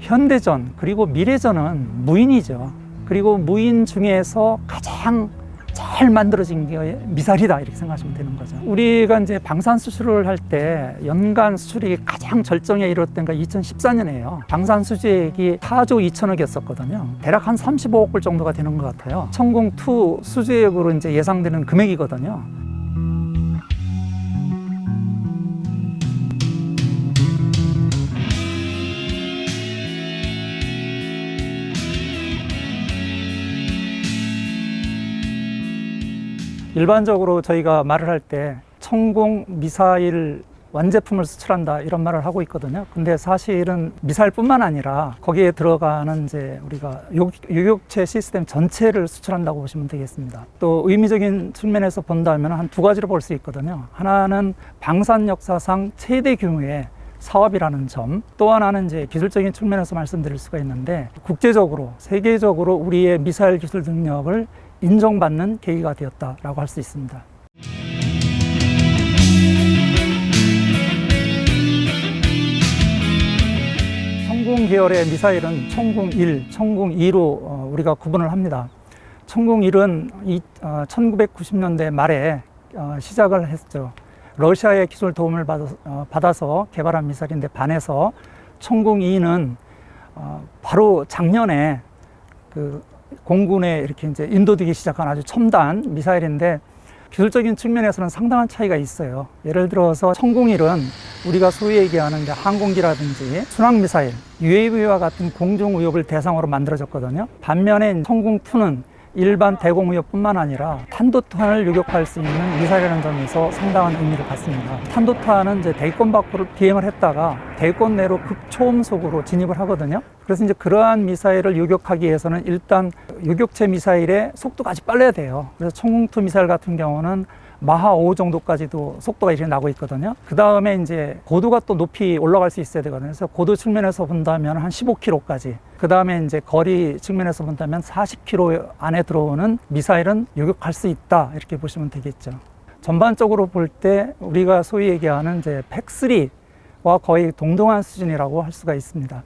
현대전 그리고 미래전은 무인이죠. 그리고 무인 중에서 가장 잘 만들어진 게 미사일이다 이렇게 생각하시면 되는 거죠. 우리가 이제 방산 수출을 할 때 연간 수출이 가장 절정에 이르렀던 게 2014년이에요. 방산 수주액이 4조 2천억이었었거든요. 대략 한 35억 불 정도가 되는 것 같아요. 천공2 수주액으로 이제 예상되는 금액이거든요. 일반적으로 저희가 말을 할 때 천공 미사일 완제품을 수출한다 이런 말을 하고 있거든요. 근데 사실은 미사일뿐만 아니라 거기에 들어가는 이제 우리가 유격체 시스템 전체를 수출한다고 보시면 되겠습니다. 또 의미적인 측면에서 본다면 한 두 가지로 볼 수 있거든요. 하나는 방산 역사상 최대 규모의 사업이라는 점, 또 하나는 이제 기술적인 측면에서 말씀드릴 수가 있는데 국제적으로 세계적으로 우리의 미사일 기술 능력을 인정받는 계기가 되었다라고 할 수 있습니다. 천공 계열의 미사일은 천공1, 천공2로 우리가 구분을 합니다. 천공1은 1990년대 말에 시작을 했죠. 러시아의 기술 도움을 받아서 개발한 미사일인데 반해서 천공2는 바로 작년에 공군에 이렇게 이제 인도되기 시작한 아주 첨단 미사일인데 기술적인 측면에서는 상당한 차이가 있어요. 예를 들어서 천공1은 우리가 소위 얘기하는 항공기라든지 순항미사일, UAV와 같은 공중 위협을 대상으로 만들어졌거든요. 반면에 천공2는 일반 대공 위협뿐만 아니라 탄도탄을 유격할 수 있는 미사일이라는 점에서 상당한 의미를 갖습니다. 탄도탄은 이제 대기권 밖으로 비행을 했다가 대기권 내로 급초음속으로 진입을 하거든요. 그래서 이제 그러한 미사일을 유격하기 위해서는 일단 유격체 미사일의 속도가 아주 빨라야 돼요. 그래서 천공2 미사일 같은 경우는 마하 5 정도까지도 속도가 이렇게 나고 있거든요. 그 다음에 이제 고도가 또 높이 올라갈 수 있어야 되거든요. 그래서 고도 측면에서 본다면 한 15km까지. 그 다음에 이제 거리 측면에서 본다면 40km 안에 들어오는 미사일은 유격할 수 있다. 이렇게 보시면 되겠죠. 전반적으로 볼 때 우리가 소위 얘기하는 이제 팩3와 거의 동등한 수준이라고 할 수가 있습니다.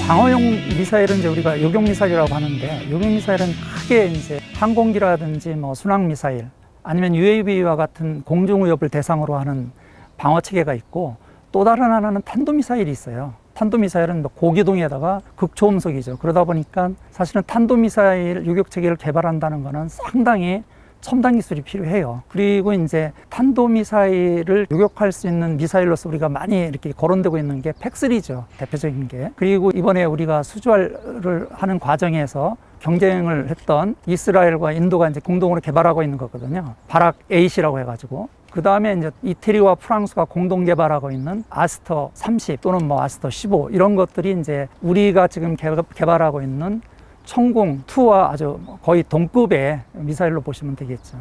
방어용 미사일은 이제 우리가 요격 미사일이라고 하는데, 요격 미사일은 크게 이제 항공기라든지 뭐 순항 미사일 아니면 UAV와 같은 공중 위협을 대상으로 하는 방어 체계가 있고, 또 다른 하나는 탄도 미사일이 있어요. 탄도 미사일은 고기동에다가 극초음속이죠. 그러다 보니까 사실은 탄도 미사일 유격 체계를 개발한다는 것은 상당히 첨단 기술이 필요해요. 그리고 이제 탄도미사일을 유격할 수 있는 미사일로서 우리가 많이 이렇게 거론되고 있는 게 팩3죠. 대표적인 게. 그리고 이번에 우리가 수주를 하는 과정에서 경쟁을 했던 이스라엘과 인도가 이제 공동으로 개발하고 있는 거거든요. 바락 8이라고 해가지고. 그 다음에 이제 이태리와 프랑스가 공동 개발하고 있는 아스터 30 또는 뭐 아스터 15 이런 것들이 이제 우리가 지금 개발하고 있는 천공2와 아주 거의 동급의 미사일로 보시면 되겠죠.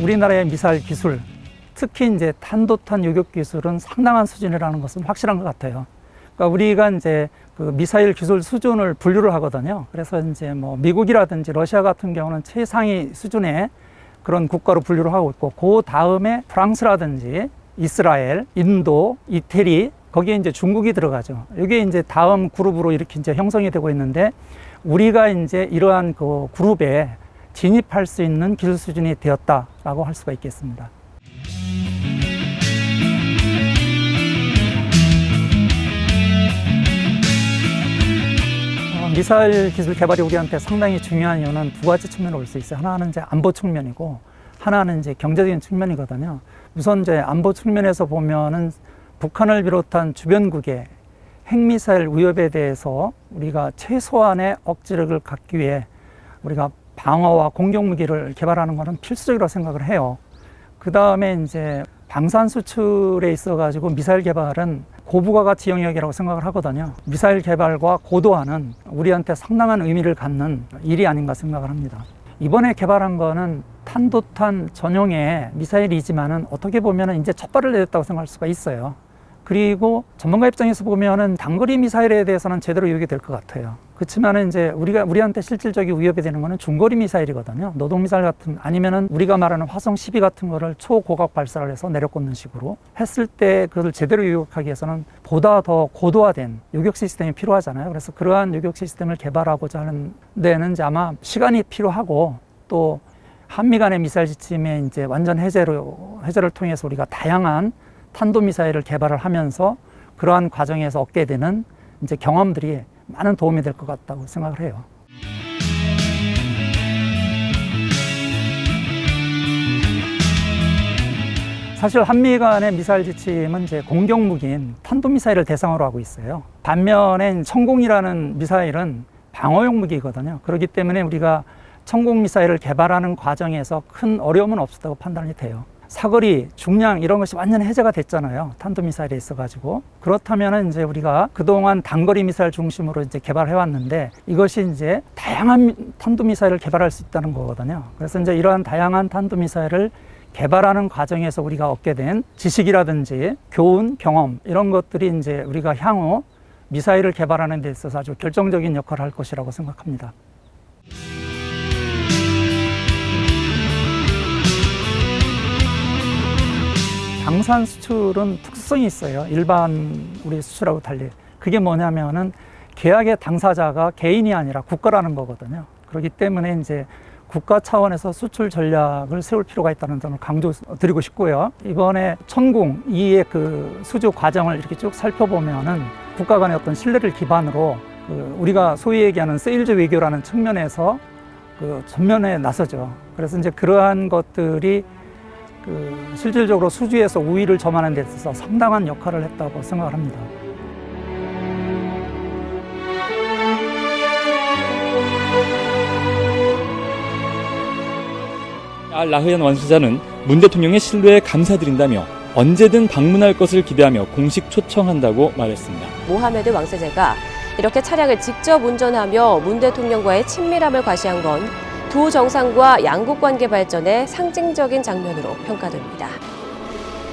우리나라의 미사일 기술, 특히 이제 탄도탄 유격 기술은 상당한 수준이라는 것은 확실한 것 같아요. 그러니까 우리가 이제 그 미사일 기술 수준을 분류를 하거든요. 그래서 이제 뭐 미국이라든지 러시아 같은 경우는 최상위 수준의 그런 국가로 분류를 하고 있고, 그 다음에 프랑스라든지 이스라엘, 인도, 이태리, 거기에 이제 중국이 들어가죠. 이게 이제 다음 그룹으로 이렇게 이제 형성이 되고 있는데, 우리가 이제 이러한 그 그룹에 진입할 수 있는 기술 수준이 되었다라고 할 수가 있겠습니다. 미사일 기술 개발이 우리한테 상당히 중요한 이유는 두 가지 측면으로 볼 수 있어요. 하나는 이제 안보 측면이고, 하나는 이제 경제적인 측면이거든요. 우선 이제 안보 측면에서 보면은 북한을 비롯한 주변국의 핵미사일 위협에 대해서 우리가 최소한의 억지력을 갖기 위해 우리가 방어와 공격무기를 개발하는 것은 필수적이라고 생각을 해요. 그 다음에 이제 방산 수출에 있어가지고 미사일 개발은 고부가가치 영역이라고 생각을 하거든요. 미사일 개발과 고도화는 우리한테 상당한 의미를 갖는 일이 아닌가 생각을 합니다. 이번에 개발한 거는 탄도탄 전용의 미사일이지만은 어떻게 보면은 이제 첫 발을 내렸다고 생각할 수가 있어요. 그리고 전문가 입장에서 보면은 단거리 미사일에 대해서는 제대로 유혹이 될 것 같아요. 그렇지만은 이제 우리한테 실질적인 위협이 되는 거는 중거리 미사일이거든요. 노동 미사일 같은, 아니면은 우리가 말하는 화성 12 같은 거를 초고각 발사를 해서 내려꽂는 식으로 했을 때 그것을 제대로 유격하기 위해서는 보다 더 고도화된 요격 시스템이 필요하잖아요. 그래서 그러한 요격 시스템을 개발하고자 하는 데는 이제 아마 시간이 필요하고, 또 한미 간의 미사일 지침의 이제 완전 해제를 통해서 우리가 다양한 탄도미사일을 개발을 하면서 그러한 과정에서 얻게 되는 이제 경험들이 많은 도움이 될 것 같다고 생각을 해요. 사실 한미 간의 미사일 지침은 이제 공격 무기인 탄도미사일을 대상으로 하고 있어요. 반면에 천공이라는 미사일은 방어용 무기거든요. 그렇기 때문에 우리가 천공 미사일을 개발하는 과정에서 큰 어려움은 없었다고 판단이 돼요. 사거리, 중량 이런 것이 완전히 해제가 됐잖아요. 탄도미사일에 있어가지고. 그렇다면 이제 우리가 그동안 단거리 미사일 중심으로 이제 개발해 왔는데, 이것이 이제 다양한 탄도미사일을 개발할 수 있다는 거거든요. 그래서 이제 이러한 다양한 탄도미사일을 개발하는 과정에서 우리가 얻게 된 지식이라든지 교훈, 경험 이런 것들이 이제 우리가 향후 미사일을 개발하는 데 있어서 아주 결정적인 역할을 할 것이라고 생각합니다. 방산 수출은 특성이 있어요. 일반 우리 수출하고 달리. 그게 뭐냐면은 계약의 당사자가 개인이 아니라 국가라는 거거든요. 그렇기 때문에 이제 국가 차원에서 수출 전략을 세울 필요가 있다는 점을 강조드리고 싶고요. 이번에 천궁 2의 그 수주 과정을 이렇게 쭉 살펴보면은 국가 간의 어떤 신뢰를 기반으로 우리가 소위 얘기하는 세일즈 외교라는 측면에서 전면에 나서죠. 그래서 이제 그러한 것들이 실질적으로 수주에서 우위를 점하는 데 있어서 상당한 역할을 했다고 생각을 합니다. 알 라흐얀 완수자는 문 대통령의 신뢰에 감사드린다며 언제든 방문할 것을 기대하며 공식 초청한다고 말했습니다. 모하메드 왕세자가 이렇게 차량을 직접 운전하며 문 대통령과의 친밀함을 과시한 건 두 정상과 양국 관계 발전의 상징적인 장면으로 평가됩니다.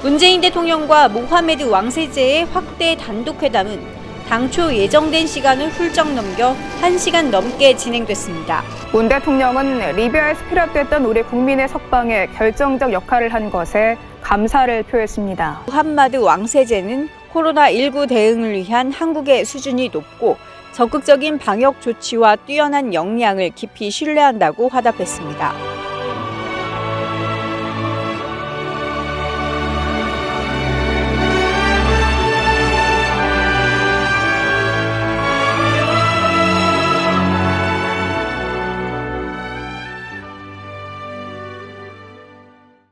문재인 대통령과 모하메드 왕세제의 확대 단독회담은 당초 예정된 시간을 훌쩍 넘겨 1시간 넘게 진행됐습니다. 문 대통령은 리비아에서 피랍됐던 우리 국민의 석방에 결정적 역할을 한 것에 감사를 표했습니다. 무함마드 왕세제는 코로나19 대응을 위한 한국의 수준이 높고 적극적인 방역 조치와 뛰어난 역량을 깊이 신뢰한다고 화답했습니다.